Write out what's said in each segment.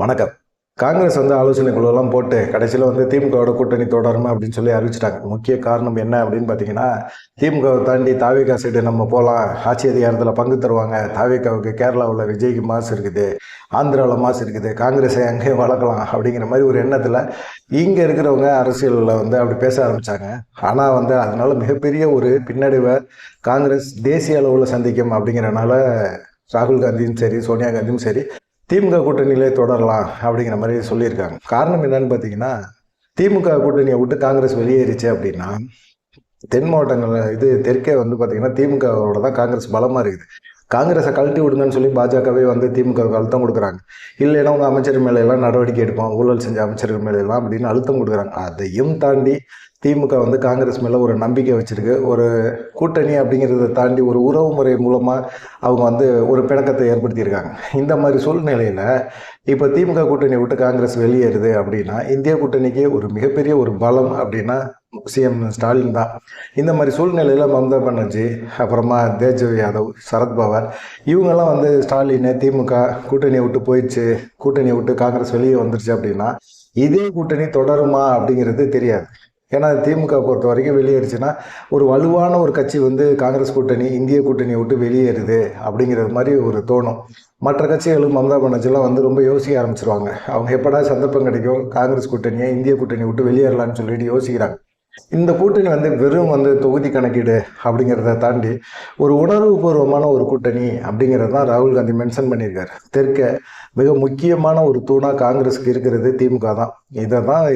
வணக்கம். காங்கிரஸ் ஆலோசனை குழுவெல்லாம் போட்டு கடைசியில் திமுகவோட கூட்டணி தொடருமா அப்படின்னு சொல்லி அறிவிச்சிட்டாங்க. முக்கிய காரணம் என்ன அப்படின்னு பார்த்தீங்கன்னா, திமுகவை தாண்டி தாவேகா சைடு நம்ம போகலாம், ஆட்சி அதிகாரத்தில் பங்கு தருவாங்க. தாவேகாவுக்கு கேரளாவில் விஜய்க்கு மாசு இருக்குது, ஆந்திராவில் மாசு இருக்குது, காங்கிரஸை அங்கேயும் வளர்க்கலாம் அப்படிங்கிற மாதிரி ஒரு எண்ணத்தில் இங்கே இருக்கிறவங்க அரசியலில் அப்படி பேச ஆரம்பித்தாங்க. ஆனால் அதனால மிகப்பெரிய ஒரு பின்னடைவை காங்கிரஸ் தேசிய அளவில் சந்திக்கும் அப்படிங்கிறனால ராகுல் காந்தியும் சரி, சோனியா காந்தியும் சரி திமுக கூட்டணியிலே தொடரலாம் அப்படிங்கிற மாதிரி சொல்லியிருக்காங்க. காரணம் என்னன்னு பார்த்தீங்கன்னா, திமுக கூட்டணியை விட்டு காங்கிரஸ் வெளியேறிச்சு அப்படின்னா தென் மாவட்டங்கள் தெற்கே பார்த்தீங்கன்னா திமுகவோட தான் காங்கிரஸ் பலமாக இருக்குது. காங்கிரஸை கழட்டி விடுங்கன்னு சொல்லி பாஜகவே திமுக அழுத்தம் கொடுக்குறாங்க. இல்லைன்னா உங்கள் அமைச்சர் மேலையெல்லாம் நடவடிக்கை எடுப்போம், ஊழல் செஞ்ச அமைச்சர்கள் மேலையெல்லாம் அப்படின்னு அழுத்தம் கொடுக்குறாங்க. அதையும் தாண்டி திமுக காங்கிரஸ் மேலே ஒரு நம்பிக்கை வச்சுருக்கு. ஒரு கூட்டணி அப்படிங்கிறத தாண்டி ஒரு உறவு முறை மூலமாக அவங்க ஒரு பிணக்கத்தை ஏற்படுத்தியிருக்காங்க. இந்த மாதிரி சூழ்நிலையில் இப்போ திமுக கூட்டணியை விட்டு காங்கிரஸ் வெளியேறுது அப்படின்னா இந்திய கூட்டணிக்கு ஒரு மிகப்பெரிய ஒரு பலம் அப்படின்னா சிஎம் ஸ்டாலின் தான். இந்த மாதிரி சூழ்நிலையில் மம்தா பானர்ஜி, அப்புறமா தேஜஸ்வி யாதவ், சரத்பவார் இவங்கெல்லாம் ஸ்டாலின் திமுக கூட்டணியை விட்டு போயிடுச்சு, கூட்டணியை விட்டு காங்கிரஸ் வெளியே வந்துருச்சு அப்படின்னா இதே கூட்டணி தொடருமா அப்படிங்கிறது தெரியாது. ஏன்னா திமுக பொறுத்த வரைக்கும் வெளியேறுச்சுன்னா ஒரு வலுவான ஒரு கட்சி காங்கிரஸ் கூட்டணி இந்திய கூட்டணியை விட்டு வெளியேறுது அப்படிங்கிறது மாதிரி ஒரு தோணும். மற்ற கட்சிகளும் மம்தா பானர்ஜிலாம் ரொம்ப யோசிக்க ஆரம்பிச்சிருவாங்க. அவங்க எப்படா சந்தர்ப்பம் கிடைக்கும் காங்கிரஸ் கூட்டணியை இந்திய கூட்டணியை விட்டு வெளியேறலான்னு சொல்லிட்டு யோசிக்கிறாங்க. இந்த கூட்டணி வெறும் தொகுதி கணக்கீடு அப்படிங்கிறத தாண்டி ஒரு உணர்வுபூர்வமான ஒரு கூட்டணி அப்படிங்கிறது தான் ராகுல் காந்தி மென்ஷன் பண்ணியிருக்காரு. தெற்க மிக முக்கியமான ஒரு தூணாக காங்கிரஸுக்கு இருக்கிறது திமுக தான்.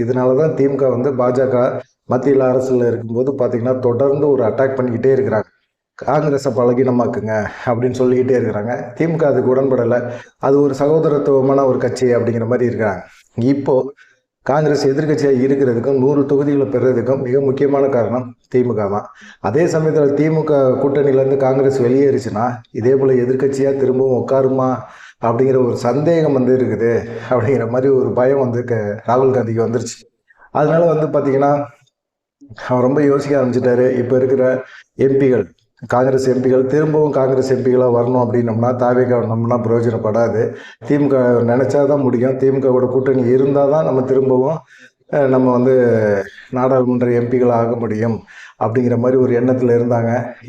இதனால தான் திமுக பாஜக மத்தியில் அரசில் இருக்கும்போது பார்த்தீங்கன்னா தொடர்ந்து ஒரு அட்டாக் பண்ணிக்கிட்டே இருக்கிறாங்க. காங்கிரஸை பலகீனமாக்குங்க அப்படின்னு சொல்லிக்கிட்டே இருக்கிறாங்க. திமுக அதுக்கு உடன்படலை. அது ஒரு சகோதரத்துவமான ஒரு கட்சி அப்படிங்கிற மாதிரி இருக்கிறாங்க. இப்போது காங்கிரஸ் எதிர்கட்சியாக இருக்கிறதுக்கும் 100 தொகுதிகளை பெறுறதுக்கும் மிக முக்கியமான காரணம் திமுக தான். அதே சமயத்தில் திமுக கூட்டணியிலேருந்து காங்கிரஸ் வெளியேறிச்சுன்னா இதே போல் எதிர்கட்சியாக திரும்பவும் உட்காருமா அப்படிங்கிற ஒரு சந்தேகம் இருக்குது. அப்படிங்கிற மாதிரி ஒரு பயம் ராகுல் காந்திக்கு வந்துருச்சு. அதனால பார்த்தீங்கன்னா அவர் ரொம்ப யோசிக்க ஆரம்பிச்சிட்டாரு. இப்போ இருக்கிற எம்பிகள், காங்கிரஸ் எம்பிகள் திரும்பவும் காங்கிரஸ் எம்பிகளாக வரணும் அப்படின்னம்னா தாவேகா நம்மனா பிரயோஜனப்படாது. திமுக நினச்சாதான் முடியும். திமுகவோட கூட்டணி இருந்தால் தான் நம்ம திரும்பவும் நம்ம நாடாளுமன்ற எம்பிகளாக ஆக முடியும் அப்படிங்கிற மாதிரி ஒரு எண்ணத்தில்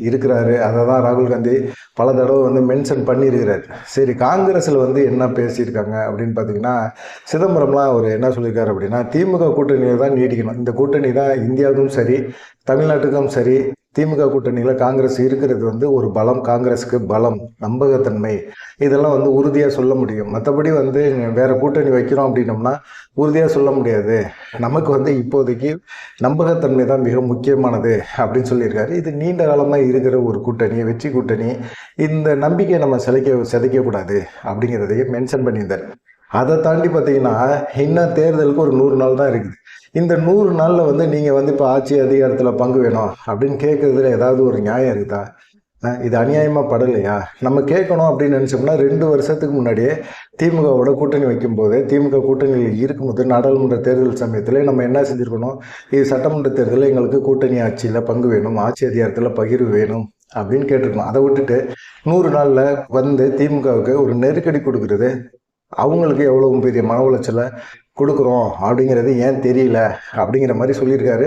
இருக்கிறாரு. அதை தான் ராகுல் காந்தி பல தடவை மென்ஷன் பண்ணியிருக்கிறார். சரி, காங்கிரஸில் என்ன பேசியிருக்காங்க அப்படின்னு பார்த்தீங்கன்னா, சிதம்பரம்லாம் அவர் என்ன சொல்லியிருக்காரு அப்படின்னா, திமுக கூட்டணியை தான் நீடிக்கணும். இந்த கூட்டணி தான் இந்தியாவுக்கும் சரி தமிழ்நாட்டுக்கும் சரி. திமுக கூட்டணியில் காங்கிரஸ் இருக்கிறது ஒரு பலம், காங்கிரஸுக்கு பலம், நம்பகத்தன்மை, இதெல்லாம் உறுதியாக சொல்ல முடியும். மற்றபடி வேற கூட்டணி வைக்கிறோம் அப்படின்னோம்னா உறுதியாக சொல்ல முடியாது. நமக்கு இப்போதைக்கு நம்பகத்தன்மை தான் மிக முக்கியமானது அப்படின்னு சொல்லியிருக்காரு. இது நீண்ட காலமாக இருக்கிற ஒரு கூட்டணி, வெற்றி கூட்டணி. இந்த நம்பிக்கையை நம்ம சிதைக்கக்கூடாது அப்படிங்கிறதையும் மென்ஷன் பண்ணியிருந்தார். அதை தாண்டி பார்த்தீங்கன்னா இன்னும் தேர்தலுக்கு ஒரு 100 நாள் தான் இருக்குது. இந்த 100 நாளில் நீங்கள் இப்போ ஆட்சி அதிகாரத்தில் பங்கு வேணும் அப்படின்னு கேட்குறதுல ஏதாவது ஒரு நியாயம் இருக்குதா? இது அநியாயமாக படலையா? நம்ம கேட்கணும் அப்படின்னு நினச்சோம்னா 2 வருஷத்துக்கு முன்னாடியே திமுகவோட கூட்டணி வைக்கும்போது, திமுக கூட்டணியில் இருக்கும்போது நாடாளுமன்ற தேர்தல் சமயத்தில் நம்ம என்ன செஞ்சுருக்கணும், இது சட்டமன்ற தேர்தலில் எங்களுக்கு கூட்டணி ஆட்சியில் பங்கு வேணும், ஆட்சி அதிகாரத்தில் பகிர்வு வேணும் அப்படின்னு கேட்டிருக்கணும். அதை விட்டுட்டு 100 நாளில் திமுகவுக்கு ஒரு நெருக்கடி கொடுக்குறது அவங்களுக்கு எவ்வளவு பெரிய மன உளைச்சலை கொடுக்குறோம் அப்படிங்கிறது ஏன் தெரியல அப்படிங்கிற மாதிரி சொல்லியிருக்காரு.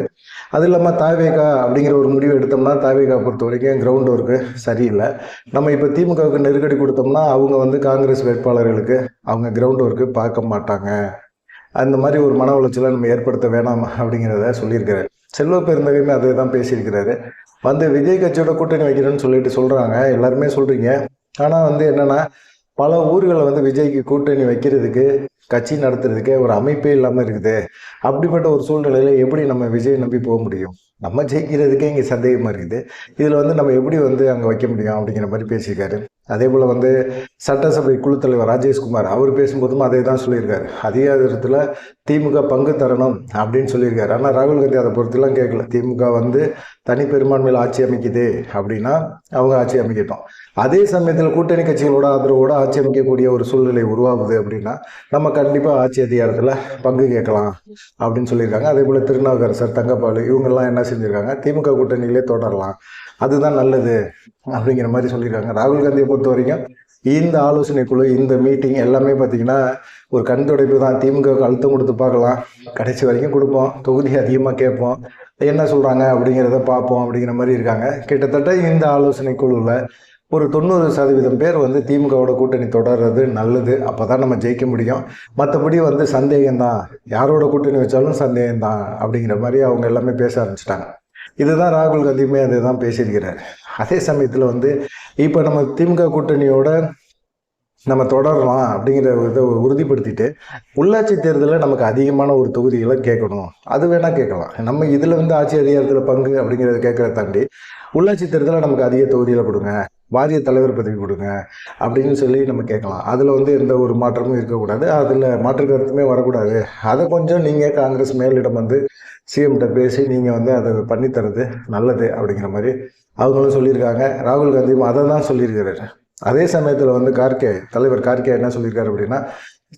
அது இல்லாமல் தாவேகா அப்படிங்கிற ஒரு முடிவு எடுத்தோம்னா தாவேகா பொறுத்த வரைக்கும் கிரவுண்ட் ஒர்க்கு சரியில்லை. நம்ம இப்போ திமுகவுக்கு நெருக்கடி கொடுத்தோம்னா அவங்க காங்கிரஸ் வேட்பாளர்களுக்கு அவங்க கிரவுண்ட் ஒர்க்கு பார்க்க மாட்டாங்க. அந்த மாதிரி ஒரு மன உளைச்சலை நம்ம ஏற்படுத்த வேணாம் அப்படிங்கிறத சொல்லியிருக்காரு. செல்வ பெருந்தகையுமே அதே தான் பேசியிருக்கிறாரு. விஜய் கட்சியோட கூட்டணி வைக்கிறேன்னு சொல்லிட்டு சொல்கிறாங்க, எல்லாருமே சொல்கிறீங்க. ஆனால் என்னென்னா பல ஊர்களில் விஜய்க்கு கூட்டணி வைக்கிறதுக்கு, கட்சி நடத்துறதுக்கே ஒரு அமைப்பே இல்லாமல் இருக்குது. அப்படிப்பட்ட ஒரு சூழ்நிலையில் எப்படி நம்ம விஜய் நம்பி போக முடியும்? நம்ம ஜெயிக்கிறதுக்கே இங்கே சந்தேகமாக இருக்குது. இதில் நம்ம எப்படி அங்கே வைக்க முடியும் அப்படிங்கிற மாதிரி பேசியிருக்காரு. அதே போல் சட்டசபை குழு தலைவர் ராஜேஷ்குமார் அவர் பேசும்போதும் அதே தான் சொல்லியிருக்காரு. அதிகாரத்தில் திமுக பங்கு தரணும் அப்படின்னு சொல்லியிருக்காரு. ஆனால் ராகுல் காந்தி அதை பொறுத்தெல்லாம் கேட்கல. திமுக தனி பெரும்பான்மையில் ஆட்சி அமைக்குது அப்படின்னா அவங்க ஆட்சி அமைக்கட்டும். அதே சமயத்தில் கூட்டணி கட்சிகளோட ஆதரவோடு ஆட்சி அமைக்கக்கூடிய ஒரு சூழ்நிலை உருவாகுது அப்படின்னா நம்ம கண்டிப்பாக ஆட்சி அதிகாரத்தில் பங்கு கேட்கலாம் அப்படின்னு சொல்லியிருக்காங்க. அதே போல் திருநாவுக்கரசர், தங்கப்பால் இவங்கெல்லாம் என்ன செஞ்சுருக்காங்க, திமுக கூட்டணியிலே தொடரலாம், அதுதான் நல்லது அப்படிங்கிற மாதிரி சொல்லியிருக்காங்க. ராகுல் காந்தியை பொறுத்த வரைக்கும் இந்த ஆலோசனை குழு, இந்த மீட்டிங் எல்லாமே பார்த்தீங்கன்னா ஒரு கண் துடைப்பு தான். திமுகவுக்கு அழுத்தம் கொடுத்து பார்க்கலாம், கடைசி வரைக்கும் கொடுப்போம், தொகுதி அதிகமாக கேட்போம், என்ன சொல்கிறாங்க அப்படிங்கிறத பார்ப்போம் அப்படிங்கிற மாதிரி இருக்காங்க. கிட்டத்தட்ட இந்த ஆலோசனை குழுவில் ஒரு 90% பேர் வந்து திமுகவோட கூட்டணி தொடர்றது நல்லது, அப்போ தான் நம்ம ஜெயிக்க முடியும். மற்றபடி வந்து சந்தேகம்தான், யாரோட கூட்டணி வச்சாலும் சந்தேகம்தான் அப்படிங்கிற மாதிரி அவங்க எல்லாமே பேச ஆரம்பிச்சிட்டாங்க. இதுதான் ராகுல் காந்தியுமே அதை தான் பேசியிருக்கிறார். அதே சமயத்தில் வந்து இப்போ நம்ம திமுக கூட்டணியோட நம்ம தொடரலாம் அப்படிங்கிற இதை உறுதிப்படுத்திட்டு உள்ளாட்சி தேர்தலில் நமக்கு அதிகமான ஒரு தொகுதிகளை கேட்கணும், அது வேணால் கேட்கலாம். நம்ம இதில் வந்து ஆட்சி அதிகாரத்தில் பங்கு அப்படிங்கிறத கேட்கறத தாண்டி உள்ளாட்சி தேர்தலில் நமக்கு அதிக தொகுதிகளை கொடுங்க, வாரிய தலைவர் பதவி கொடுங்க அப்படின்னு சொல்லி நம்ம கேட்கலாம். அதில் வந்து எந்த ஒரு மாற்றமும் இருக்கக்கூடாது, அதில் மாற்று கருத்துமே வரக்கூடாது. அதை கொஞ்சம் நீங்கள் காங்கிரஸ் மேலிடம் வந்து சிஎம்கிட்ட பேசி நீங்கள் வந்து அதை பண்ணித்தரது நல்லது அப்படிங்கிற மாதிரி அவங்களும் சொல்லியிருக்காங்க. ராகுல் காந்தியும் அதை தான் சொல்லியிருக்கிறாரு. அதே சமயத்தில் வந்து தலைவர் கார்கே என்ன சொல்லியிருக்காரு அப்படின்னா,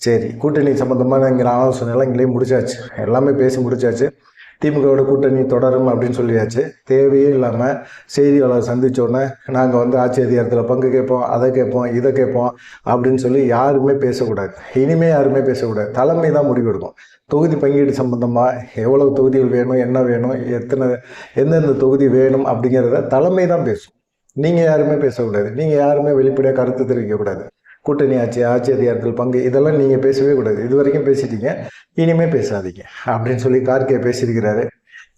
சரி கூட்டணி சம்மந்தமான இங்கே ஆலோசனைலாம் இங்கேயும் முடிச்சாச்சு, எல்லாமே பேசி முடிச்சாச்சு, திமுகவோட கூட்டணி தொடரும் அப்படின்னு சொல்லியாச்சு. தேவையே இல்லாமல் செய்தியாளர் சந்தித்தோடனே நாங்கள் வந்து ஆட்சி அதிகாரத்தில் பங்கு கேட்போம், அதை கேட்போம், இதை கேட்போம் அப்படின்னு சொல்லி யாருமே பேசக்கூடாது. இனிமேல் யாருமே பேசக்கூடாது, தலைமை தான் முடிவெடுக்கும். தொகுதி பங்கீடு சம்பந்தமாக எவ்வளவு தொகுதிகள் வேணும், என்ன வேணும், எந்தெந்த தொகுதி வேணும் அப்படிங்கிறத தலைமை தான் பேசும். நீங்கள் யாருமே பேசக்கூடாது, நீங்கள் யாருமே வெளிப்படையாக கருத்து தெரிவிக்கக்கூடாது. கூட்டணி ஆட்சி அதிகாரத்தில் பங்கு இதெல்லாம் நீங்கள் பேசவே கூடாது, இது வரைக்கும் பேசிட்டீங்க, இனிமேல் பேசாதீங்க அப்படின்னு சொல்லி கார்கே பேசியிருக்கிறாரு.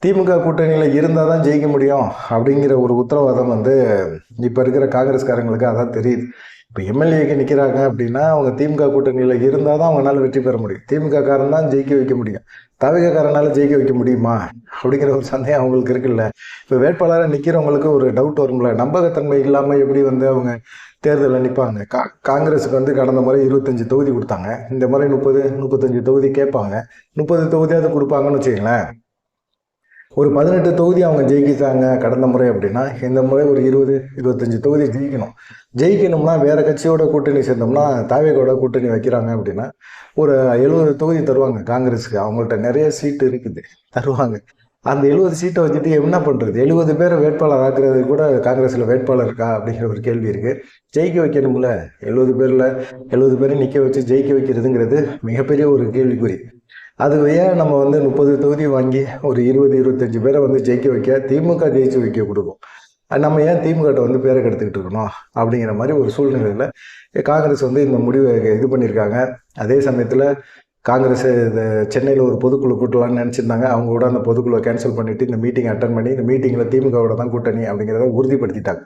திமுக கூட்டணியில் இருந்தால் தான் ஜெயிக்க முடியும் அப்படிங்கிற ஒரு உத்தரவாதம் வந்து இப்போ இருக்கிற காங்கிரஸ்காரங்களுக்கு அதான் தெரியுது. இப்போ எம்எல்ஏக்கு நிற்கிறாங்க அப்படின்னா அவங்க திமுக கூட்டணியில் இருந்தால் தான் அவங்களால வெற்றி பெற முடியும். திமுக காரன் தான் ஜெயிக்க வைக்க முடியும், தவிகக்காரனால ஜெயிக்க வைக்க முடியுமா அப்படிங்கிற ஒரு சந்தேகம் அவங்களுக்கு இருக்குல்ல. இப்போ வேட்பாளராக நிற்கிறவங்களுக்கு ஒரு டவுட் வரும்ல, நம்பகத்தன்மை இல்லாமல் எப்படி வந்து அவங்க தேர்தலில் நிற்பாங்க. காங்கிரஸுக்கு வந்து கடந்த முறை 25 தொகுதி கொடுத்தாங்க, இந்த முறை 30-35 தொகுதி கேட்பாங்க, 30 தொகுதியாவது கொடுப்பாங்கன்னு வச்சுக்கங்களேன். ஒரு 18 தொகுதி அவங்க ஜெயிக்கிட்டாங்க கடந்த முறை அப்படின்னா, இந்த முறை ஒரு 20-25 தொகுதி ஜெயிக்கணும்னா வேறு கட்சியோட கூட்டணி சேர்ந்தோம்னா, தாவேகோட கூட்டணி வைக்கிறாங்க அப்படின்னா ஒரு 70 தொகுதி தருவாங்க காங்கிரஸுக்கு. அவங்கள்ட்ட நிறைய சீட்டு இருக்குது, தருவாங்க. அந்த 70 சீட்டை வச்சுட்டு என்ன பண்ணுறது? 70 பேரை வேட்பாளர் ஆக்குறது கூட காங்கிரஸில் வேட்பாளர் இருக்கா அப்படிங்கிற ஒரு கேள்வி இருக்குது. ஜெயிக்க வைக்கணும்ல, 70 பேரை நிற்க வச்சு ஜெயிக்க வைக்கிறதுங்கிறது மிகப்பெரிய ஒரு கேள்விக்குறி. அது ஏன் நம்ம வந்து 30 தொகுதி வாங்கி ஒரு 20-25 பேரை வந்து ஜெயிக்க வைக்க திமுக ஜெயிச்சு வைக்க கொடுக்கும், நம்ம ஏன் திமுகட்ட வந்து பேரை கெடுத்துக்கிட்டு இருக்கணும் அப்படிங்கிற மாதிரி ஒரு சூழ்நிலையில் காங்கிரஸ் வந்து இந்த முடிவை இது பண்ணியிருக்காங்க. அதே சமயத்தில் காங்கிரஸ் சென்னையில் ஒரு பொதுக்குழு கூட்டலான்னு நினச்சிருந்தாங்க, அவங்க கூட அந்த பொதுக்குழுவை கேன்சல் பண்ணிவிட்டு இந்த மீட்டிங் அட்டன் பண்ணி இந்த மீட்டிங்கில் திமுகவோட தான் கூட்டணி அப்படிங்கிறத உறுதிப்படுத்திட்டாங்க.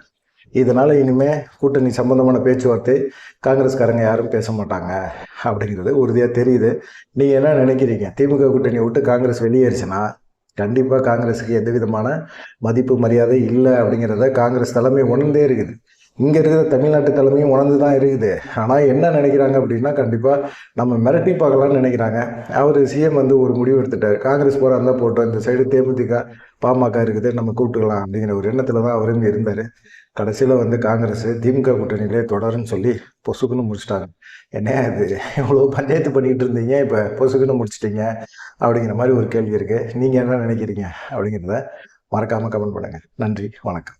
இதனால் இனிமேல் கூட்டணி சம்பந்தமான பேச்சுவார்த்தை காங்கிரஸ்காரங்க யாரும் பேச மாட்டாங்க அப்படிங்கிறது உறுதியாக தெரியுது. நீங்கள் என்ன நினைக்கிறீங்க? திமுக கூட்டணியை விட்டு காங்கிரஸ் வெளியேறிச்சுன்னா கண்டிப்பாக காங்கிரஸுக்கு எந்த விதமான மதிப்பு மரியாதை இல்லை அப்படிங்கிறத காங்கிரஸ் தலைமை உணர்ந்தே இருக்குது. இங்கே இருக்கிற தமிழ்நாட்டு தலைமையும் உணர்ந்து தான் இருக்குது. ஆனால் என்ன நினைக்கிறாங்க அப்படின்னா, கண்டிப்பாக நம்ம மிரட்டி பார்க்கலான்னு நினைக்கிறாங்க. அவர் சிஎம் வந்து ஒரு முடிவு எடுத்துட்டார், காங்கிரஸ் போகிறா இருந்தால் போட்டோம், இந்த சைடு தேமுதிக பாமக இருக்குது, நம்ம கூப்பிட்டுக்கலாம் அப்படிங்கிற ஒரு எண்ணத்தில் தான் அவரும் இருந்தார். கடைசியில் வந்து காங்கிரஸ் திமுக கூட்டணியிலே தொடருன்னு சொல்லி பொசுக்குன்னு முடிச்சிட்டாங்க. என்ன இது இவ்வளோ பஞ்சாயத்து பண்ணிக்கிட்டு இருந்தீங்க, இப்போ பொசுக்குன்னு முடிச்சிட்டிங்க அப்படிங்கிற மாதிரி ஒரு கேள்வி இருக்குது. நீங்கள் என்ன நினைக்கிறீங்க அப்படிங்கிறத மறக்காமல் கமெண்ட் பண்ணுங்கள். நன்றி, வணக்கம்.